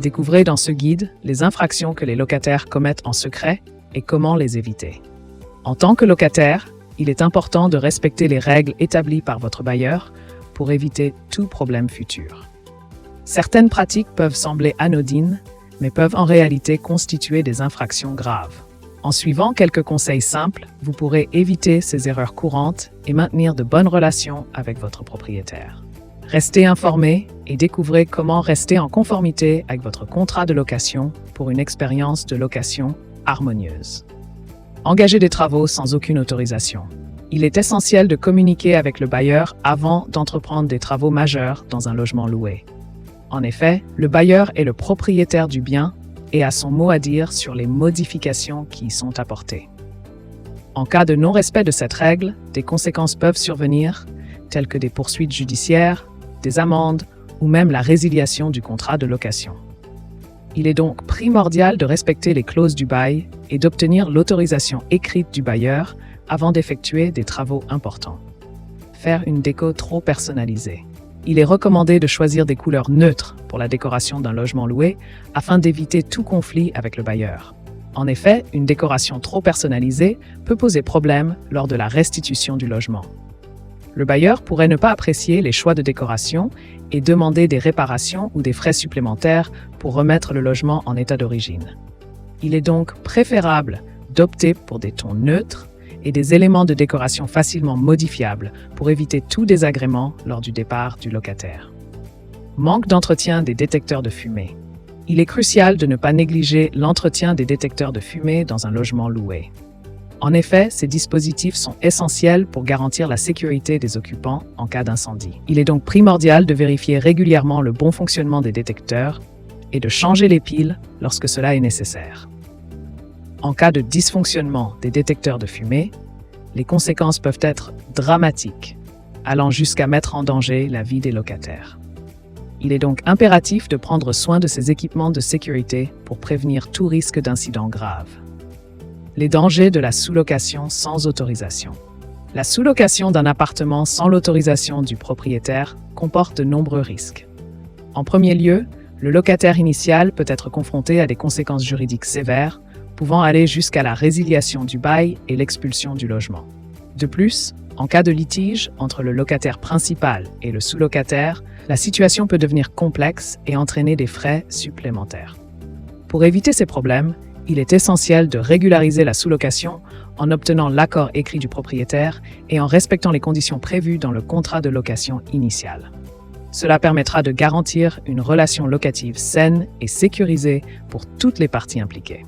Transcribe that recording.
Découvrez dans ce guide les infractions que les locataires commettent en secret et comment les éviter. En tant que locataire, il est important de respecter les règles établies par votre bailleur pour éviter tout problème futur. Certaines pratiques peuvent sembler anodines, mais peuvent en réalité constituer des infractions graves. En suivant quelques conseils simples, vous pourrez éviter ces erreurs courantes et maintenir de bonnes relations avec votre propriétaire. Restez informé et découvrez comment rester en conformité avec votre contrat de location pour une expérience de location harmonieuse. Engagez des travaux sans aucune autorisation. Il est essentiel de communiquer avec le bailleur avant d'entreprendre des travaux majeurs dans un logement loué. En effet, le bailleur est le propriétaire du bien et a son mot à dire sur les modifications qui y sont apportées. En cas de non-respect de cette règle, des conséquences peuvent survenir, telles que des poursuites judiciaires, des amendes ou même la résiliation du contrat de location. Il est donc primordial de respecter les clauses du bail et d'obtenir l'autorisation écrite du bailleur avant d'effectuer des travaux importants. Faire une déco trop personnalisée. Il est recommandé de choisir des couleurs neutres pour la décoration d'un logement loué afin d'éviter tout conflit avec le bailleur. En effet, une décoration trop personnalisée peut poser problème lors de la restitution du logement. Le bailleur pourrait ne pas apprécier les choix de décoration et demander des réparations ou des frais supplémentaires pour remettre le logement en état d'origine. Il est donc préférable d'opter pour des tons neutres et des éléments de décoration facilement modifiables pour éviter tout désagrément lors du départ du locataire. Manque d'entretien des détecteurs de fumée. Il est crucial de ne pas négliger l'entretien des détecteurs de fumée dans un logement loué. En effet, ces dispositifs sont essentiels pour garantir la sécurité des occupants en cas d'incendie. Il est donc primordial de vérifier régulièrement le bon fonctionnement des détecteurs et de changer les piles lorsque cela est nécessaire. En cas de dysfonctionnement des détecteurs de fumée, les conséquences peuvent être dramatiques, allant jusqu'à mettre en danger la vie des locataires. Il est donc impératif de prendre soin de ces équipements de sécurité pour prévenir tout risque d'incident grave. Les dangers de la sous-location sans autorisation. La sous-location d'un appartement sans l'autorisation du propriétaire comporte de nombreux risques. En premier lieu, le locataire initial peut être confronté à des conséquences juridiques sévères, pouvant aller jusqu'à la résiliation du bail et l'expulsion du logement. De plus, en cas de litige entre le locataire principal et le sous-locataire, la situation peut devenir complexe et entraîner des frais supplémentaires. Pour éviter ces problèmes, il est essentiel de régulariser la sous-location en obtenant l'accord écrit du propriétaire et en respectant les conditions prévues dans le contrat de location initial. Cela permettra de garantir une relation locative saine et sécurisée pour toutes les parties impliquées.